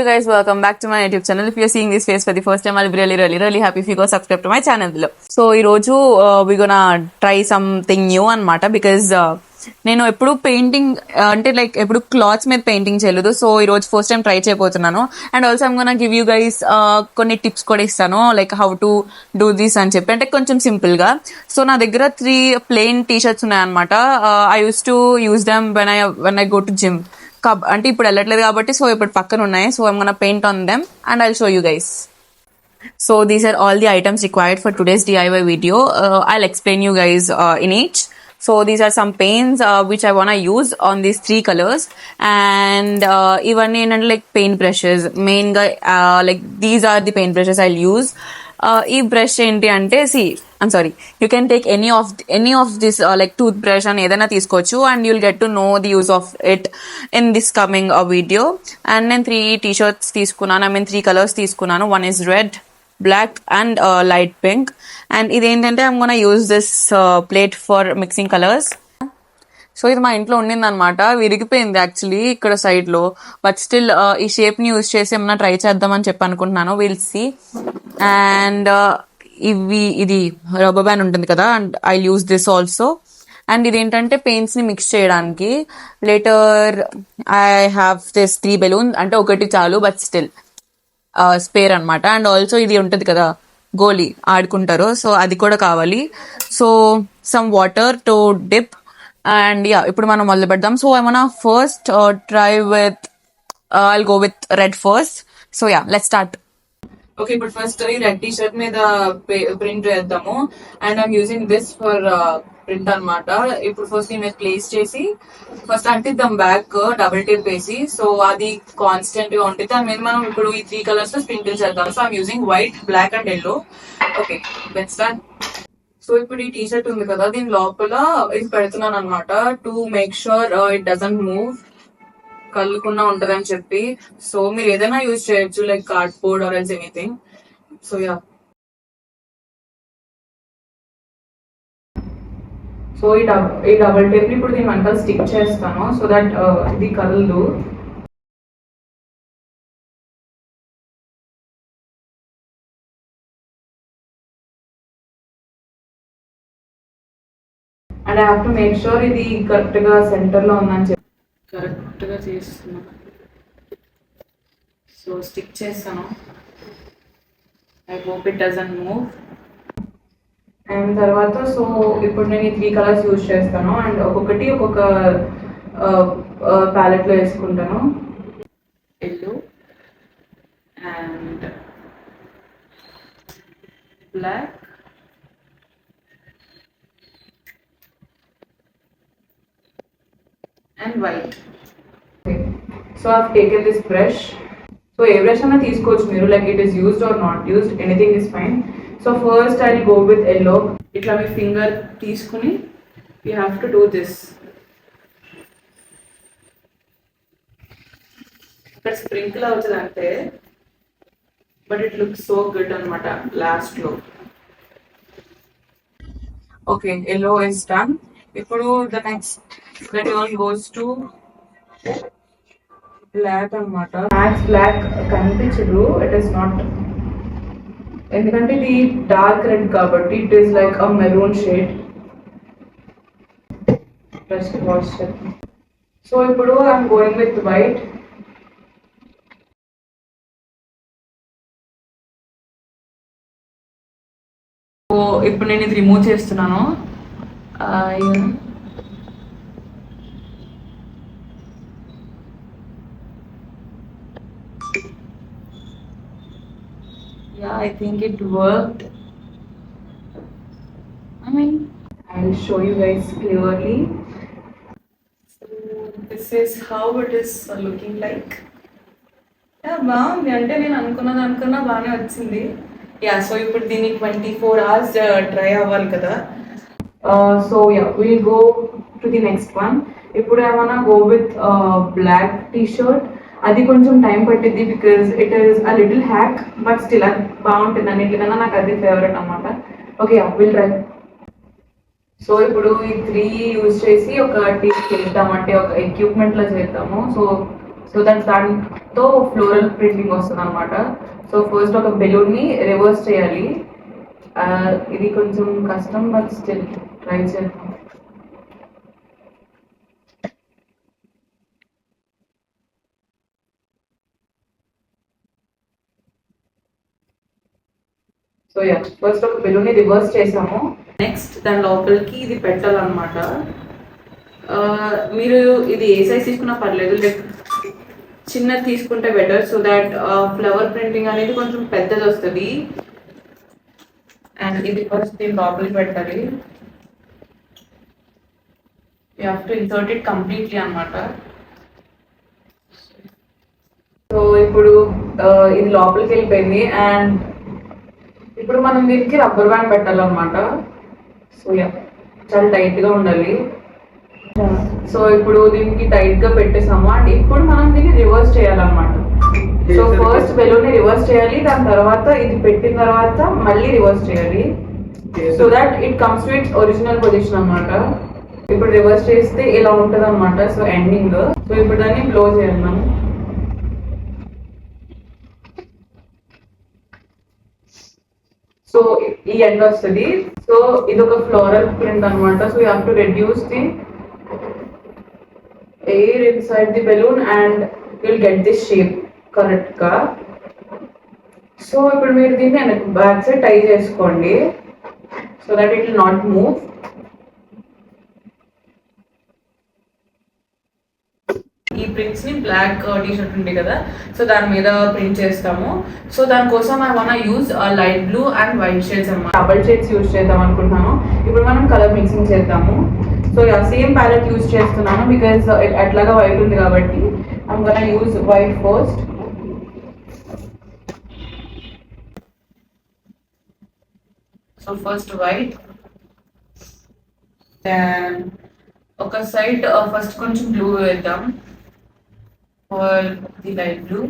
you guys, welcome back to my YouTube channel. If you're seeing this face for the first time, I'll be really happy if you go subscribe to my channel below. So ee roju we gonna try something new anamata because నేను ఎప్పుడు painting అంటే like ఎప్పుడు clothes మీద painting చేయలేదు. So ఈ రోజు first time try చేయబోతున్నాను. And also I'm gonna give you guys కొన్ని టిప్స్ కూడా ఇస్తాను, like how to do this అని చెప్పి, అంటే కొంచెం సింపుల్ గా. సో నా దగ్గర 3 ప్లెయిన్ టీ షర్ట్స్ ఉన్నాయన్నమాట. I use to use them when I go to gym. అంటే ఇప్పుడు వెళ్ళట్లేదు కాబట్టి సో ఇప్పుడు పక్కన ఉన్నాయి. So I'm gonna paint on them and I'll show you guys. So these are all the items required for today's DIY video. I'll explain you guys in each. So these are some paints which I wanna use on these 3 colors, and even in like paint brushes. Main guy like these are the paint brushes I'll use. E brush enti ante, see, I'm sorry, you can take any of this like toothbrush and edaina teeskochu, and you'll get to know the use of it in this coming video. And then 3 t-shirts teeskunnanu, I mean 3 colors teeskunnanu. One is red, black and light pink. And identante I'm gonna use this plate for mixing colors. So ఇది మా ఇంట్లో ఉండింది అనమాట, విరిగిపోయింది actually ఇక్కడ side లో. But still ఈ shape ని యూజ్ చేసి ఏమన్నా ట్రై చేద్దామని చెప్పి అనుకుంటున్నాను. Will see. అండ్ ఇది రబ్బర్ బ్యాండ్ ఉంటుంది కదా, and I use this also. And ఇదేంటంటే పెయింట్స్ ని మిక్స్ చేయడానికి. Later I have this 3 balloons, అంటే ఒకటి చాలు బట్ స్టిల్ స్పేర్ అనమాట. అండ్ ఆల్సో ఇది ఉంటుంది కదా గోలీ ఆడుకుంటారు, సో అది కూడా కావాలి. So some water to dip. And yeah, ఇప్పుడు మనం మొదలు పెడదాం. సో ఏమన్నా first try with I'll go with red first. So yeah, let's start. Okay, ఇప్పుడు ఫస్ట్ ఈ రెడ్ టీ షర్ట్ మీద ప్రింట్ వేద్దాము. And I'm using this for print అనమాట. ఇప్పుడు ఫస్ట్ దీని మీద ప్లేస్ చేసి ఫస్ట్ అంటిద్దాం బ్యాక్ డబుల్ టేప్ వేసి. సో అది కాన్స్టెంట్ గా ఉంటుంది. దాని మీద మనం ఇప్పుడు ఈ 3 కలర్స్ లో స్ప్రింకిల్ చేద్దాం. So I'm using white, black and yellow. Okay, let's start. So ఇప్పుడు ఈ టీ షర్ట్ ఉంది కదా, దీని లోపల ఇది పెడుతున్నాను అనమాట to make sure it doesn't move, కళ్ళకుండా ఉంటది అని చెప్పి. సో మీరు ఏదైనా యూజ్ చేయొచ్చు, like cardboard or else anything. So yeah, so ఈ డబుల్ టేప్ ని ఇప్పుడు దీని వెనకాల స్టిక్ చేస్తాను సో దట్ ఇది కదలదు. And I have to make sure ఇది కరెక్ట్ గా సెంటర్ లో ఉందని చెప్పి కరెక్ట్ గా చేస్తున్నాను. సో స్టిక్ చేస్తాను. I hope it doesn't move. And తర్వాత సో ఇప్పుడు నేను ఈ 3 కలర్స్ యూజ్ చేస్తాను. అండ్ ఒక్కొక్కటి ఒక్కొక్క ప్యాలెట్ లో వేసుకుంటాను. Yellow and black and white. Okay. So I've taken this brush. So a brush ana teeskochu meeru, like it is used or not used, anything is fine. So first I'll go with yellow. Itla my finger teeskuni you have to do this. But sprinkle avutadante, but it looks so good anamata last lo. Okay, yellow is done. ఇప్పుడు the next that all goes to black అనమాట. Max black కనిపించదు, it is not, ఎందుకంటే ఇది dark red కాబట్టి it is like a maroon shade. Just wash. So ఇప్పుడు I'm going with white. So ఇప్పుడు నేను ఇది రిమూవ్ చేస్తున్నాను. Yeah, I think it worked. I mean, I'll show you guys clearly. So this is how it is looking like. Yeah, బాగుంది. అంటే నేను అనుకున్నా బాగానే వచ్చింది. యా, సో ఇప్పుడు దీన్ని 24 hours డ్రై అవ్వాలి కదా. So yeah, we'll go to the next one. ఇప్పుడు ఏమన్నా go with black t-shirt. అది కొంచెం టైం పట్టింది because it is a little hack, but still అది బాగుంటుంది అన్నిటికన్నా నాకు అది ఫేవరెట్ అనమాట. Okay, will try. సో ఇప్పుడు ఈ 3 యూజ్ చేసి ఒక టీ చేద్దాం, అంటే ఒక ఎక్విప్మెంట్ లో చేద్దాము. సో సో దాంతో ఫ్లోరల్ ప్రింటింగ్ వస్తుంది అనమాట. సో ఫస్ట్ ఒక బెలూన్ని రివర్స్ చేయాలి. ఇది కొంచెం కష్టం, బట్ స్టిల్ ట్రై చేద్దాం. సో యా, ఫస్ట్ ఒక బెలూన్ని రివర్స్ చేసాము. నెక్స్ట్ దాని లోపలికి ఇది పెట్టాలన్నమాట. మీరు ఇది ఏ సైజ్ తీసుకున్నా పర్లేదు, లైక్ చిన్నది తీసుకుంటే better, so that flower printing అనేది కొంచెం పెద్దది వస్తుంది. అండ్ ఇది ఫస్ట్ దీని లోపలికి పెట్టాలి. You have to insert it completely అనమాట. సో ఇప్పుడు ఇది లోపలికి వెళ్ళిపోయింది. అండ్ ఇప్పుడు మనం దీనికి రబ్బర్ బ్యాండ్ పెట్టాలన్నమాట. సో యా, చాలా టైట్గా ఉండాలి. సో ఇప్పుడు దీనికి టైట్గా పెట్టేసాము. అండ్ ఇప్పుడు మనం దీన్ని రివర్స్ చేయాలన్నమాట. సో ఫస్ట్ బెలూన్ని రివర్స్ చేయాలి, దాని తర్వాత ఇది పెట్టిన తర్వాత మళ్ళీ రివర్స్ చేయాలి, so that it comes to it's original position అనమాట. ఇప్పుడు రివర్స్ చేస్తే ఇలా ఉంటుంది అనమాట. So ending. సో ఇప్పుడు దాన్ని బ్లో చేయాలి మనం. సో ఈ ఎండ్ వస్తుంది. సో ఇది ఒక ఫ్లోరల్ ప్రింట్ అనమాట. So you have to reduce the air inside the balloon and will get this shape correct గా. సో ఇప్పుడు మీరు దీన్ని బ్యాక్ సైడ్ టై చేసుకోండి, so that it will not move. ఈ ప్రింట్స్ ని బ్లాక్ టీ షర్ట్ ఉంది కదా, సో దాని మీద ప్రింట్ చేస్తాము. సో దానికోసం I want use light blue and white shades అన్నమాట. డబల్ షేడ్స్ యూజ్ చేద్దాం అనుకుంటున్నాను. ఇప్పుడు మనం కలర్ మిక్సింగ్ చేద్దాము. సో సేమ్ ప్యాలెట్ యూజ్ చేస్తున్నాను బికాస్ అట్లాగా వైట్ ఉంది కాబట్టి. I'm gonna use white first. So first white, then ఒక సైడ్ ఫస్ట్ కొంచెం బ్లూ వేద్దాం for the light blue.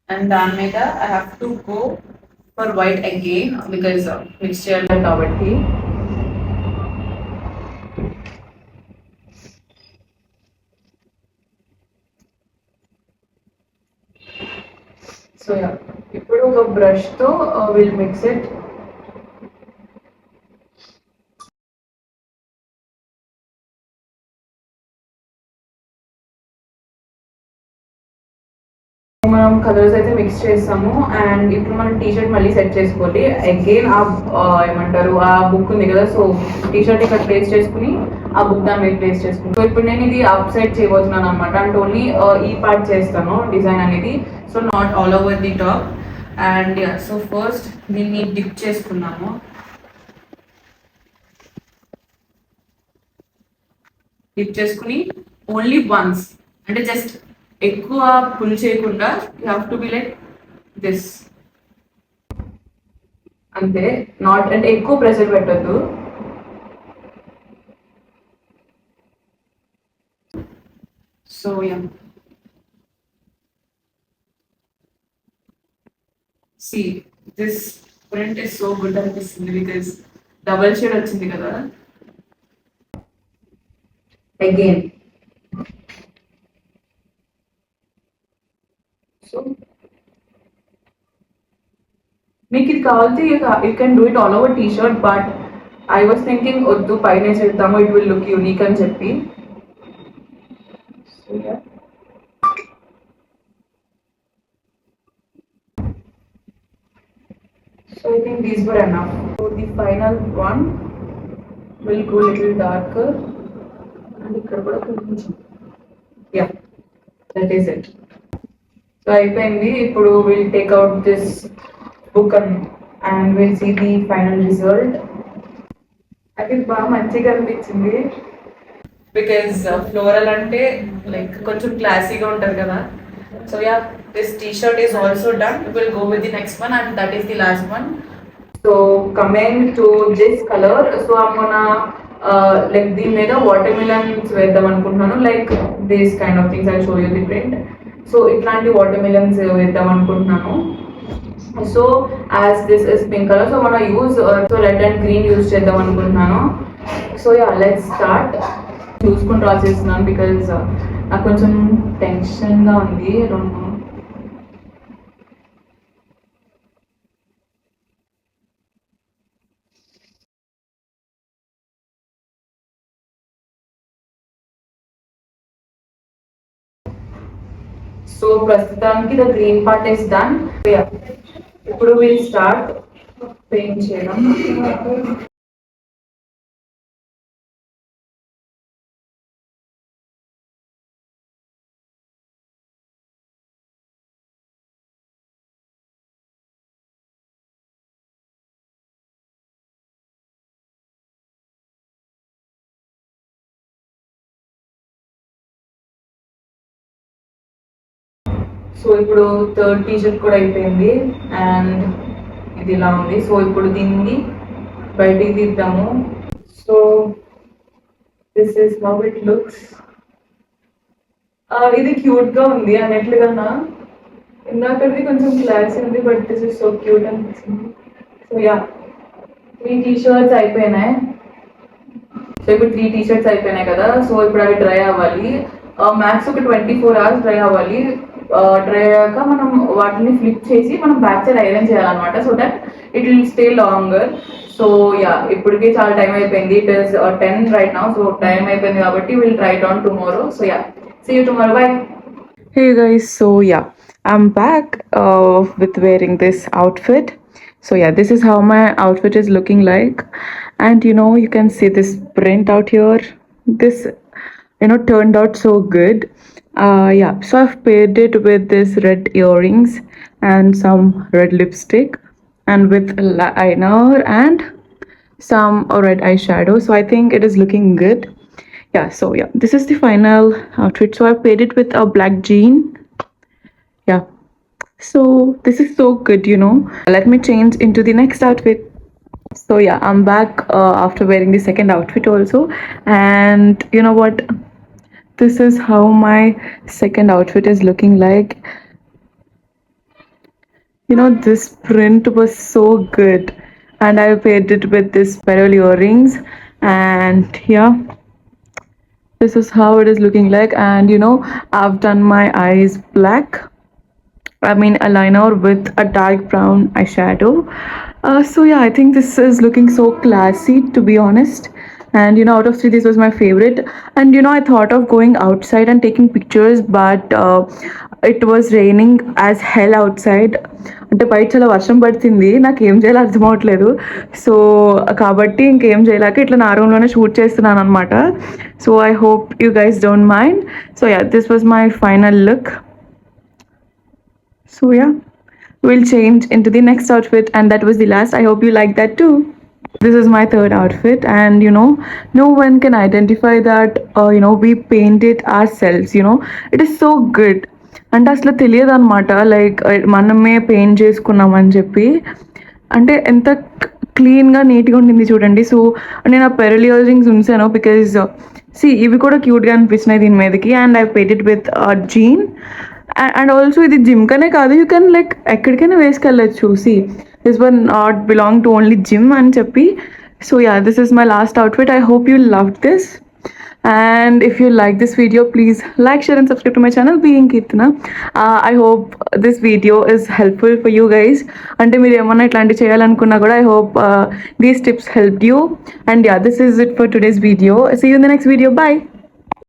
And దాని మీద I have to go for white again because mix చేయాలి కాబట్టి. సో ఇప్పుడు ఒక బ్రష్ తో విల్ మిక్స్ ఇట్. మనం కలర్స్ అయితే మిక్స్ చేస్తాము. అండ్ ఇప్పుడు మనం టీ షర్ట్ మళ్ళీ సెట్ చేసుకోవాలి. అగైన్ ఏమంటారు, ఆ బుక్ ఉంది కదా, సో టీ షర్ట్ ఇక్కడ ప్లేస్ చేసుకుని ఆ బుక్ దాని మీద ప్లేస్ చేసుకుని. సో ఇప్పుడు నేను ఇది అప్ సైడ్ చేయబోతున్నాను అనమాట. అండ్ ఓన్లీ ఈ పార్ట్ చేస్తాను డిజైన్ అనేది, so not all over the top. And so first దీన్ని డిప్ చేసుకున్నాము. డిప్ చేసుకుని ఓన్లీ వన్స్, అంటే జస్ట్ ఎక్కువ పుల్ చేయకుండా you have to be like this అంతే. నాట్ అంటే ఎక్కువ ప్రెషర్ పెట్టద్దు. So see, this print is so good అనిపిస్తుంది బికాస్ డబల్ షేడ్ వచ్చింది కదా. అగైన్ సో మీకు ఇది కావాలంటే you can do it all over T shirt, but I was thinking వద్దు పైన చేద్దాము, ఇట్ విల్ లుక్ యూనిక్ అని చెప్పి. So I think these were enough. So the final one will go a little darker. And yeah, that is it. So అయిపోయింది. ఇప్పుడు we'll take out this book and we'll see the final result. I think బాగా మంచిగా అనిపించింది because floral అంటే like కొంచెం క్లాసీగా ఉంటుంది కదా. So yeah, this t-shirt is also done. We will go with the next one and that is the last one. So coming to this color, so I'm gonna like దీని మీద watermelons వేద్దాం అనుకుంటున్నాను. Like this kind of things, I'll show you the print. So ఇట్లాంటి watermelons వేద్దాం అనుకుంటున్నాను. So as this is pink color, so I'm gonna use so red and green use చేద్దాం అనుకుంటున్నాను. So yeah, let's start. చూసుకుని draw చేస్తున్నాను because నాకు కొంచెం టెన్షన్గా ఉంది. Don't know. సో ప్రస్తుతానికి the green part is done. ఇప్పుడు విల్ స్టార్ట్ పెయింట్ చేయడం. సో ఇప్పుడు థర్డ్ టీషర్ట్ కూడా అయిపోయింది అండ్ ఇది ఇలా ఉంది. సో ఇప్పుడు దీన్ని బయటికి తీద్దాము. So this is how it looks. ఇది క్యూట్గా ఉంది అన్నట్లుగా. ఇందాకది కొంచెం క్లాస్ ఉంది but this is so cute అనిపించింది. సో యా 3 టీషర్ట్స్ అయిపోయినాయి. సో ఇప్పుడు 3 టీషర్ట్స్ అయిపోయినాయి కదా. సో ఇప్పుడు అవి డ్రై అవ్వాలి. మ్యాక్స్ ఒక 24 hours డ్రై అవ్వాలి. డ్రై అయ్యాక మనం వాటిని ఫ్లిప్ చేసి మనం బ్యాక్ సైడ్ ఐరన్ చేయాలన్నమాట. So that it will stay longer. So yeah ఇప్పటికే చాలా టైం అయిపోయింది. It is 10 right now. So time అయిపోయింది కాబట్టి will try it on tomorrow. So yeah see you tomorrow. Bye. Hey guys, so yeah, I'm back with wearing this outfit. So yeah, this is how my outfit is looking like, and you can see this print out here. This turned out so good. Yeah, so I've paired it with this red earrings and some red lipstick and with liner and some red eyeshadow. So I think it is looking good. Yeah, so yeah, this is the final outfit. So I paired it with a black jean. Yeah, so this is so good. Let me change into the next outfit. So yeah, I'm back after wearing the second outfit also, and you know what, this is how my second outfit is looking like. This print was so good, and I paired it with this pearl earrings, and yeah, this is how it is looking like. And I've done my eyes black, I mean a liner with a dark brown eyeshadow. So yeah, I think this is looking so classy, to be honest. And out of 3, this was my favorite. And I thought of going outside and taking pictures, but it was raining as hell outside. అంటే బయట చాలా వర్షం పడుతుంది. నాకు ఏం చేయాలో అర్థం అవ్వట్లేదు. సో కాబట్టి ఇంకేం చేయలేక ఇట్లా నా రూమ్లోనే షూట్ చేస్తున్నాను అనమాట. So I hope you guys don't mind. So yeah, this was my final look. So yeah, we'll change into the next outfit, and that was the last. I hope you like that too. This is my third outfit, and no one can identify that we paint it ourselves. It is so good. అంటే అసలు తెలియదు అనమాట, like మనమే paint చేసుకున్నామని చెప్పి. అంటే ఎంత క్లీన్గా నీట్గా ఉండింది చూడండి. సో నేను ఆ పెరల్ ఇయర్ రింగ్స్ ఉంచాను బికాజ్ ఇవి కూడా క్యూట్గా అనిపిస్తున్నాయి దీని మీదకి. And I paid it with jean. And also ఇది జిమ్ కనే కాదు, యూ కెన్ లైక్ ఎక్కడికైనా వేసుకెళ్ళచ్చు. This one not belong to only gym అని చెప్పి. So yeah, this is my last outfit. I hope you love this. And if you like this video, please like, share and subscribe to my channel, Being Keertana. I hope this video is helpful for you guys. అంటే మీరు ఏమన్నా ఇట్లాంటి చేయాలనుకున్నా కూడా I hope these tips helped you. And yeah, this is it for today's video. See you in the next video. Bye.